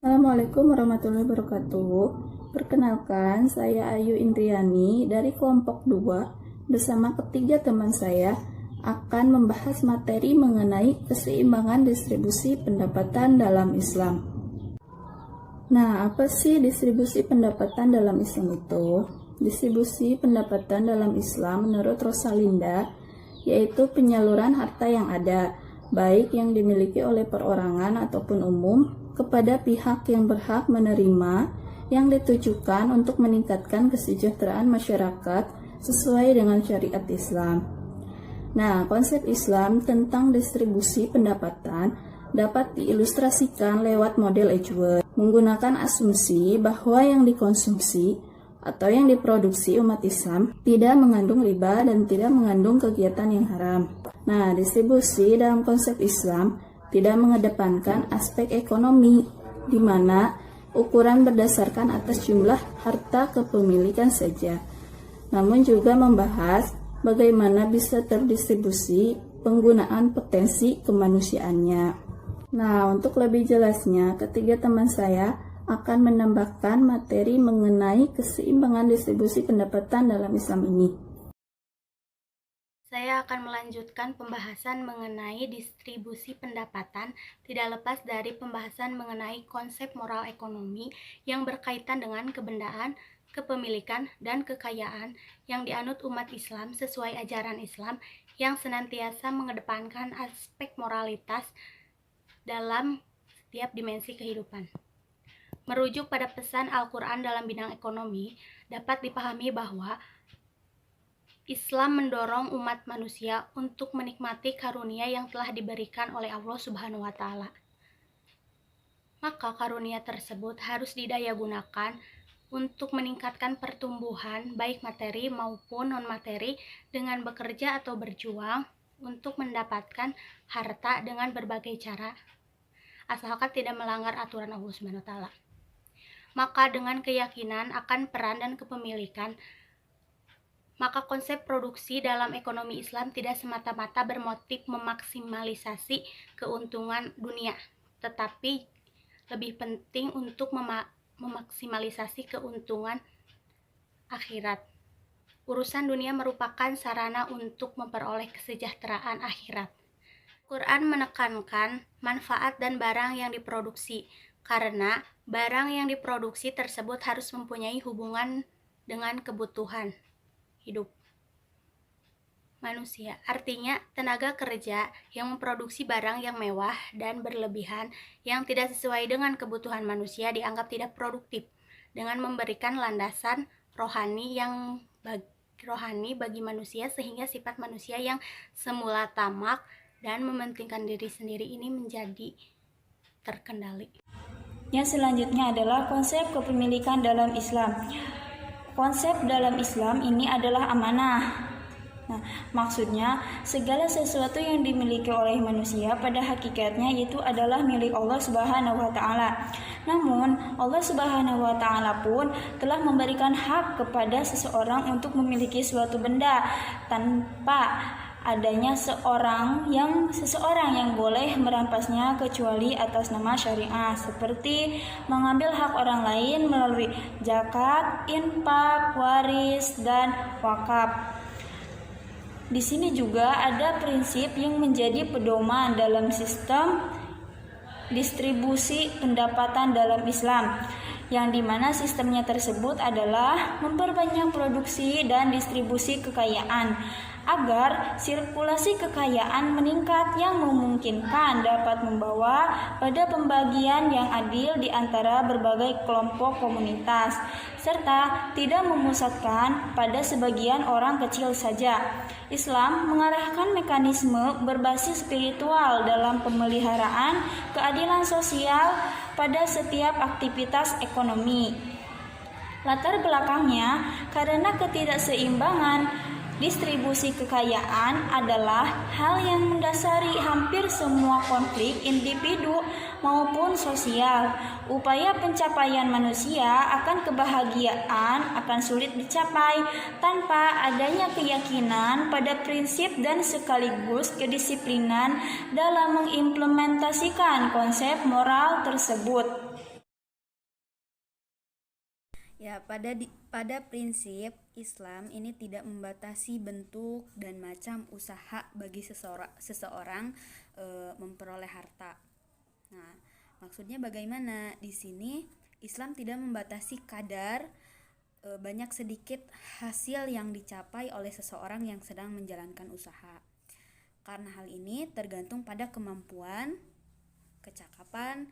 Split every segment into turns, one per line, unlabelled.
Assalamualaikum warahmatullahi wabarakatuh. Perkenalkan, saya Ayu Indriani dari kelompok 2 bersama ketiga teman saya akan membahas materi mengenai keseimbangan distribusi pendapatan dalam Islam. Nah, apa sih distribusi pendapatan dalam Islam itu? Distribusi pendapatan dalam Islam menurut Rosalinda yaitu penyaluran harta yang ada, baik yang dimiliki oleh perorangan ataupun umum, kepada pihak yang berhak menerima yang ditujukan untuk meningkatkan kesejahteraan masyarakat sesuai dengan syariat Islam. Nah, konsep Islam tentang distribusi pendapatan dapat diilustrasikan lewat model Edgeworth, menggunakan asumsi bahwa yang dikonsumsi atau yang diproduksi umat Islam tidak mengandung riba dan tidak mengandung kegiatan yang haram. Nah, distribusi dalam konsep Islam tidak mengedepankan aspek ekonomi, di mana ukuran berdasarkan atas jumlah harta kepemilikan saja, namun juga membahas bagaimana bisa terdistribusi penggunaan potensi kemanusiaannya. Nah, untuk lebih jelasnya, ketiga teman saya akan menambahkan materi mengenai keseimbangan distribusi pendapatan dalam Islam ini.
Saya akan melanjutkan pembahasan mengenai distribusi pendapatan tidak lepas dari pembahasan mengenai konsep moral ekonomi yang berkaitan dengan kebendaan, kepemilikan, dan kekayaan yang dianut umat Islam sesuai ajaran Islam yang senantiasa mengedepankan aspek moralitas dalam setiap dimensi kehidupan. Merujuk pada pesan Al-Quran dalam bidang ekonomi, dapat dipahami bahwa Islam mendorong umat manusia untuk menikmati karunia yang telah diberikan oleh Allah Subhanahu wa Ta'ala. Maka karunia tersebut harus didayagunakan untuk meningkatkan pertumbuhan baik materi maupun non-materi dengan bekerja atau berjuang untuk mendapatkan harta dengan berbagai cara, asalkan tidak melanggar aturan Allah Subhanahu wa Ta'ala. Maka dengan keyakinan akan peran dan kepemilikan, maka konsep produksi dalam ekonomi Islam tidak semata-mata bermotif memaksimalisasi keuntungan dunia, tetapi lebih penting untuk memaksimalisasi keuntungan akhirat. Urusan dunia merupakan sarana untuk memperoleh kesejahteraan akhirat. Quran menekankan manfaat dan barang yang diproduksi, karena barang yang diproduksi tersebut harus mempunyai hubungan dengan kebutuhan hidup manusia. Artinya, tenaga kerja yang memproduksi barang yang mewah dan berlebihan yang tidak sesuai dengan kebutuhan manusia dianggap tidak produktif, dengan memberikan landasan rohani bagi manusia, sehingga sifat manusia yang semula tamak dan mementingkan diri sendiri ini menjadi terkendali.
Yang selanjutnya adalah konsep kepemilikan dalam Islam. Konsep dalam Islam ini adalah amanah. Nah, maksudnya segala sesuatu yang dimiliki oleh manusia pada hakikatnya itu adalah milik Allah Subhanahu wa Ta'ala. Namun, Allah Subhanahu wa Ta'ala pun telah memberikan hak kepada seseorang untuk memiliki suatu benda tanpa adanya seseorang yang boleh merampasnya kecuali atas nama syariah, seperti mengambil hak orang lain melalui zakat, infak, waris, dan wakaf. Di sini juga ada prinsip yang menjadi pedoman dalam sistem distribusi pendapatan dalam Islam, yang dimana sistemnya tersebut adalah memperbanyak produksi dan distribusi kekayaan agar sirkulasi kekayaan meningkat, yang memungkinkan dapat membawa pada pembagian yang adil di antara berbagai kelompok komunitas, serta tidak memusatkan pada sebagian orang kecil saja. Islam mengarahkan mekanisme berbasis spiritual dalam pemeliharaan keadilan sosial pada setiap aktivitas ekonomi. Latar belakangnya karena ketidakseimbangan distribusi kekayaan adalah hal yang mendasari hampir semua konflik individu maupun sosial. Upaya pencapaian manusia akan kebahagiaan akan sulit dicapai tanpa adanya keyakinan pada prinsip dan sekaligus kedisiplinan dalam mengimplementasikan konsep moral tersebut.
Ya, pada prinsip Islam ini tidak membatasi bentuk dan macam usaha bagi seseorang memperoleh harta. Nah, maksudnya bagaimana? Di sini Islam tidak membatasi kadar banyak sedikit hasil yang dicapai oleh seseorang yang sedang menjalankan usaha. Karena hal ini tergantung pada kemampuan, kecakapan,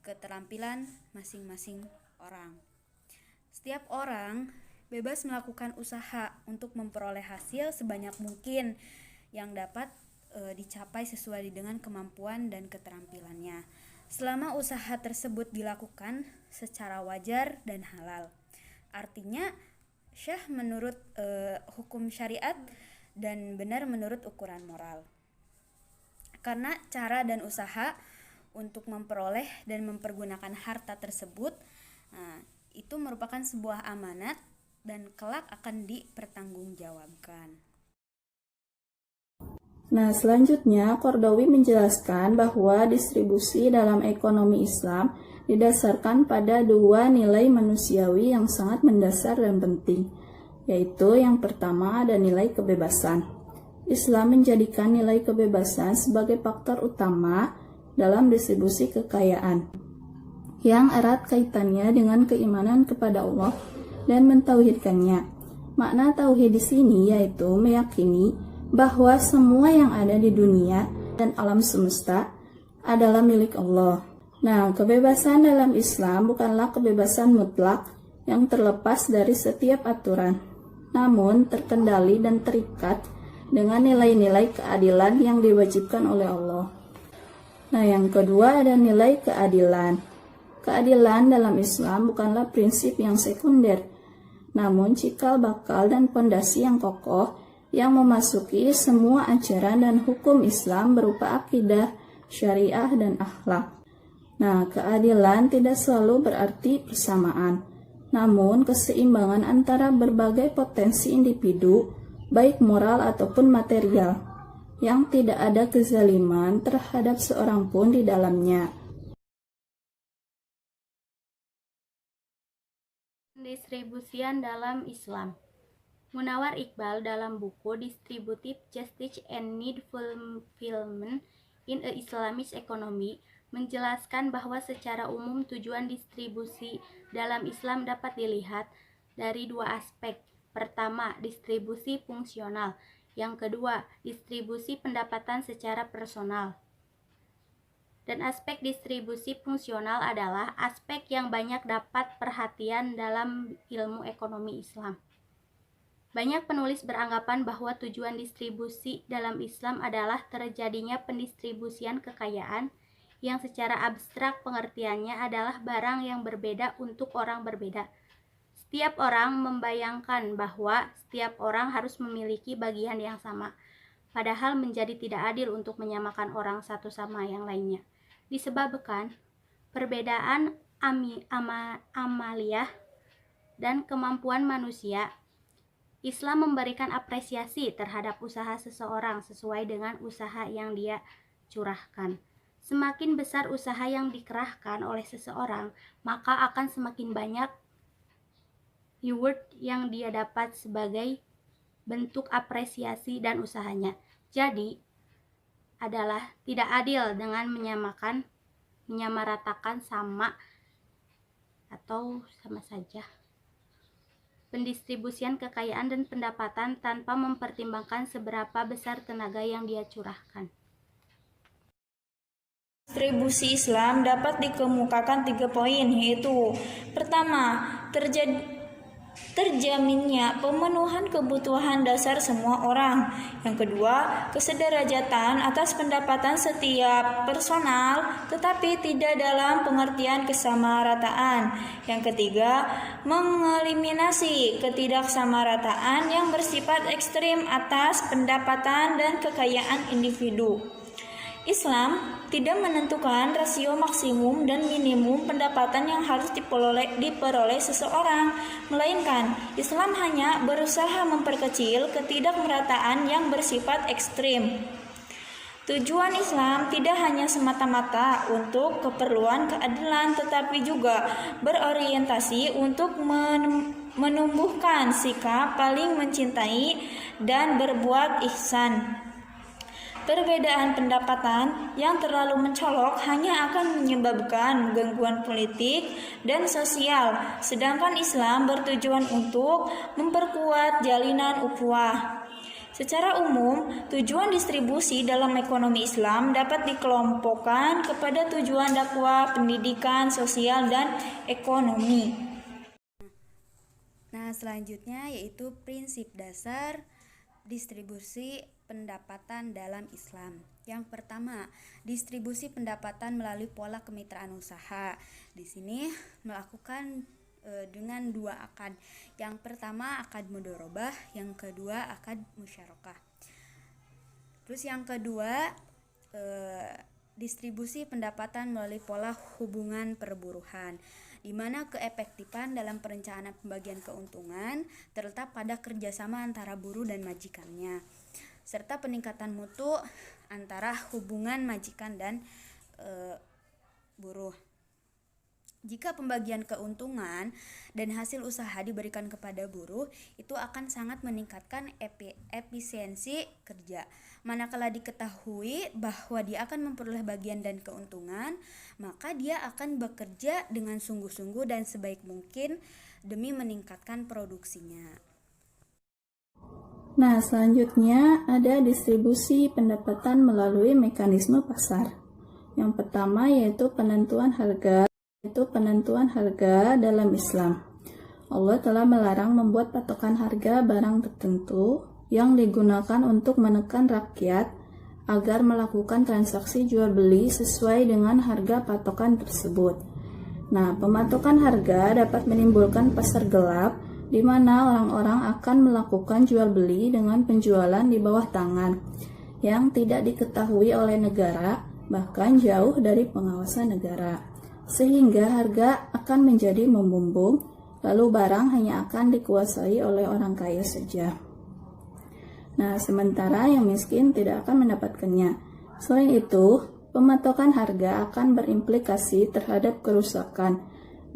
keterampilan masing-masing orang. Setiap orang bebas melakukan usaha untuk memperoleh hasil sebanyak mungkin yang dapat dicapai sesuai dengan kemampuan dan keterampilannya, selama usaha tersebut dilakukan secara wajar dan halal. Artinya syah menurut hukum syariat dan benar menurut ukuran moral. Karena cara dan usaha untuk memperoleh dan mempergunakan harta tersebut itu merupakan sebuah amanat dan kelak akan dipertanggungjawabkan.
Nah, selanjutnya Qardawi menjelaskan bahwa distribusi dalam ekonomi Islam didasarkan pada dua nilai manusiawi yang sangat mendasar dan penting, yaitu yang pertama ada nilai kebebasan. Islam menjadikan nilai kebebasan sebagai faktor utama dalam distribusi kekayaan, yang erat kaitannya dengan keimanan kepada Allah dan mentauhidkannya. Makna tauhid di sini yaitu meyakini bahwa semua yang ada di dunia dan alam semesta adalah milik Allah. Nah, kebebasan dalam Islam bukanlah kebebasan mutlak yang terlepas dari setiap aturan, namun terkendali dan terikat dengan nilai-nilai keadilan yang diwajibkan oleh Allah. Nah, yang kedua ada nilai keadilan. Keadilan dalam Islam bukanlah prinsip yang sekunder, namun cikal bakal dan pondasi yang kokoh yang memasuki semua ajaran dan hukum Islam berupa akidah, syariah, dan akhlak. Nah, keadilan tidak selalu berarti persamaan, namun keseimbangan antara berbagai potensi individu, baik moral ataupun material, yang tidak ada kezaliman terhadap seorang pun di dalamnya.
Pendistribusian dalam Islam. Munawar Iqbal dalam buku Distributive Justice and Need Fulfillment in a Islamic Economy menjelaskan bahwa secara umum tujuan distribusi dalam Islam dapat dilihat dari dua aspek. Pertama, distribusi fungsional. Yang kedua, distribusi pendapatan secara personal. Dan aspek distribusi fungsional adalah aspek yang banyak dapat perhatian dalam ilmu ekonomi Islam. Banyak penulis beranggapan bahwa tujuan distribusi dalam Islam adalah terjadinya pendistribusian kekayaan yang secara abstrak pengertiannya adalah barang yang berbeda untuk orang berbeda. Setiap orang membayangkan bahwa setiap orang harus memiliki bagian yang sama, padahal menjadi tidak adil untuk menyamakan orang satu sama yang lainnya. Disebabkan perbedaan amaliyah dan kemampuan manusia, Islam memberikan apresiasi terhadap usaha seseorang sesuai dengan usaha yang dia curahkan. Semakin besar usaha yang dikerahkan oleh seseorang, maka akan semakin banyak reward yang dia dapat sebagai bentuk apresiasi dan usahanya. Jadi, adalah tidak adil dengan menyamaratakan sama atau sama saja pendistribusian kekayaan dan pendapatan tanpa mempertimbangkan seberapa besar tenaga yang dia curahkan.
Distribusi Islam dapat dikemukakan 3 poin, yaitu pertama, terjaminnya pemenuhan kebutuhan dasar semua orang. Yang kedua, kesederajatan atas pendapatan setiap personal, tetapi tidak dalam pengertian kesamarataan. Yang ketiga, mengeliminasi ketidaksamarataan yang bersifat ekstrim atas pendapatan dan kekayaan individu. Islam tidak menentukan rasio maksimum dan minimum pendapatan yang harus diperoleh seseorang, melainkan Islam hanya berusaha memperkecil ketidakmerataan yang bersifat ekstrim. Tujuan Islam tidak hanya semata-mata untuk keperluan keadilan, tetapi juga berorientasi untuk menumbuhkan sikap paling mencintai dan berbuat ihsan. Perbedaan pendapatan yang terlalu mencolok hanya akan menyebabkan gangguan politik dan sosial, sedangkan Islam bertujuan untuk memperkuat jalinan ukhuwah. Secara umum, tujuan distribusi dalam ekonomi Islam dapat dikelompokkan kepada tujuan dakwah, pendidikan, sosial, dan ekonomi.
Nah, selanjutnya yaitu prinsip dasar distribusi pendapatan dalam Islam. Yang pertama, distribusi pendapatan melalui pola kemitraan usaha. Di sini melakukan dengan dua akad. Yang pertama akad mudharabah, yang kedua akad musyarakah. Terus yang kedua distribusi pendapatan melalui pola hubungan perburuhan, di mana keefektifan dalam perencanaan pembagian keuntungan terletak pada kerjasama antara buruh dan majikannya, serta peningkatan mutu antara hubungan majikan dan buruh. Jika pembagian keuntungan dan hasil usaha diberikan kepada buruh, itu akan sangat meningkatkan efisiensi kerja. Manakala diketahui bahwa dia akan memperoleh bagian dan keuntungan, maka dia akan bekerja dengan sungguh-sungguh dan sebaik mungkin demi meningkatkan produksinya.
Nah, selanjutnya ada distribusi pendapatan melalui mekanisme pasar. Yang pertama yaitu penentuan harga dalam Islam. Allah telah melarang membuat patokan harga barang tertentu yang digunakan untuk menekan rakyat agar melakukan transaksi jual beli sesuai dengan harga patokan tersebut. Nah, pematokan harga dapat menimbulkan pasar gelap di mana orang-orang akan melakukan jual beli dengan penjualan di bawah tangan yang tidak diketahui oleh negara, bahkan jauh dari pengawasan negara, sehingga harga akan menjadi membumbung, lalu barang hanya akan dikuasai oleh orang kaya saja. Nah, sementara yang miskin tidak akan mendapatkannya. Selain itu, pematokan harga akan berimplikasi terhadap kerusakan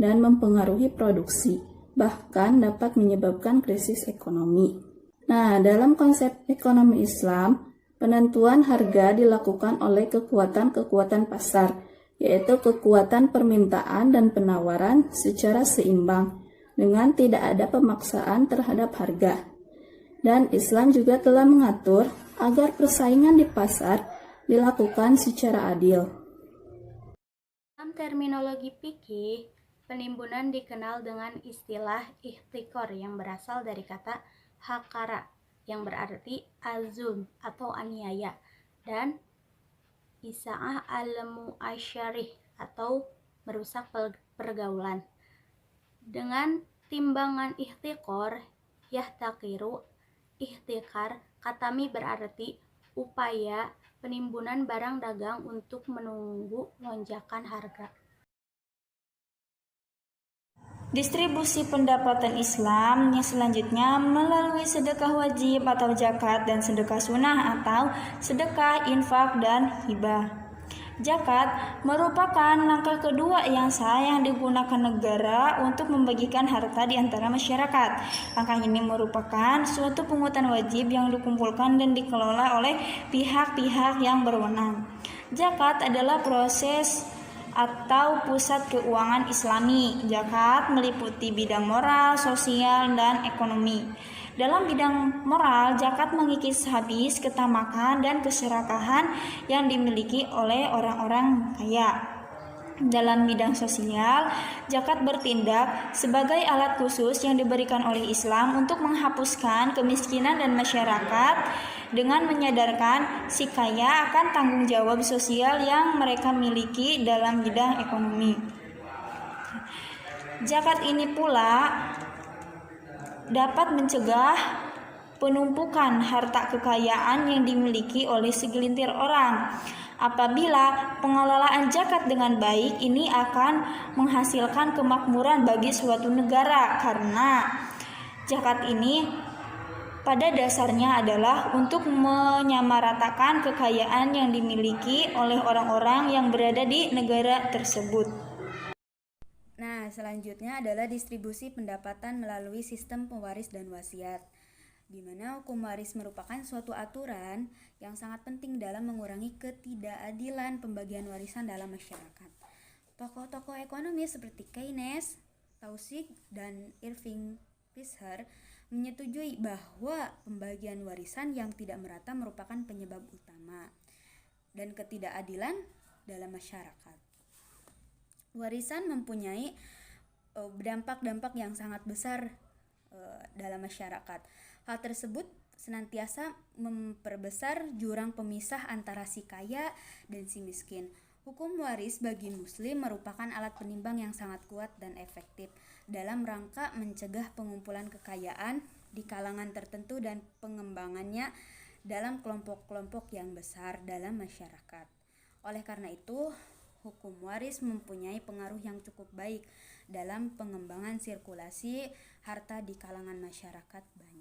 dan mempengaruhi produksi, bahkan dapat menyebabkan krisis ekonomi. Nah, dalam konsep ekonomi Islam, penentuan harga dilakukan oleh kekuatan-kekuatan pasar, yaitu kekuatan permintaan dan penawaran secara seimbang, dengan tidak ada pemaksaan terhadap harga. Dan Islam juga telah mengatur agar persaingan di pasar dilakukan secara adil.
Dalam terminologi fikih, penimbunan dikenal dengan istilah ihtikor yang berasal dari kata hakara yang berarti azum atau aniaya, dan isa'ah al-mu'asyarih atau merusak pergaulan. Dengan timbangan ihtikor, yahtakiru, ihtikar, katami berarti upaya penimbunan barang dagang untuk menunggu lonjakan harga.
Distribusi pendapatan Islam yang selanjutnya melalui sedekah wajib atau zakat dan sedekah sunnah atau sedekah, infak, dan hibah. Zakat merupakan langkah kedua yang sah yang digunakan negara untuk membagikan harta di antara masyarakat. Langkah ini merupakan suatu pungutan wajib yang dikumpulkan dan dikelola oleh pihak-pihak yang berwenang. Zakat adalah proses atau pusat keuangan Islami. Zakat meliputi bidang moral, sosial, dan ekonomi. Dalam bidang moral, zakat mengikis habis ketamakan dan keserakahan yang dimiliki oleh orang-orang kaya. Dalam bidang sosial, zakat bertindak sebagai alat khusus yang diberikan oleh Islam untuk menghapuskan kemiskinan dan masyarakat dengan menyadarkan si kaya akan tanggung jawab sosial yang mereka miliki dalam bidang ekonomi. Zakat ini pula dapat mencegah penumpukan harta kekayaan yang dimiliki oleh segelintir orang. Apabila pengelolaan zakat dengan baik, ini akan menghasilkan kemakmuran bagi suatu negara, karena zakat ini pada dasarnya adalah untuk menyamaratakan kekayaan yang dimiliki oleh orang-orang yang berada di negara tersebut.
Nah, selanjutnya adalah distribusi pendapatan melalui sistem pewaris dan wasiat, di mana hukum waris merupakan suatu aturan yang sangat penting dalam mengurangi ketidakadilan pembagian warisan dalam masyarakat. Tokoh-tokoh ekonomi seperti Keynes, Taussig, dan Irving Fisher menyetujui bahwa pembagian warisan yang tidak merata merupakan penyebab utama dan ketidakadilan dalam masyarakat. Warisan mempunyai dampak-dampak yang sangat besar dalam masyarakat. Hal tersebut senantiasa memperbesar jurang pemisah antara si kaya dan si miskin. Hukum waris bagi muslim merupakan alat penimbang yang sangat kuat dan efektif dalam rangka mencegah pengumpulan kekayaan di kalangan tertentu dan pengembangannya dalam kelompok-kelompok yang besar dalam masyarakat. Oleh karena itu, hukum waris mempunyai pengaruh yang cukup baik dalam pengembangan sirkulasi harta di kalangan masyarakat banyak.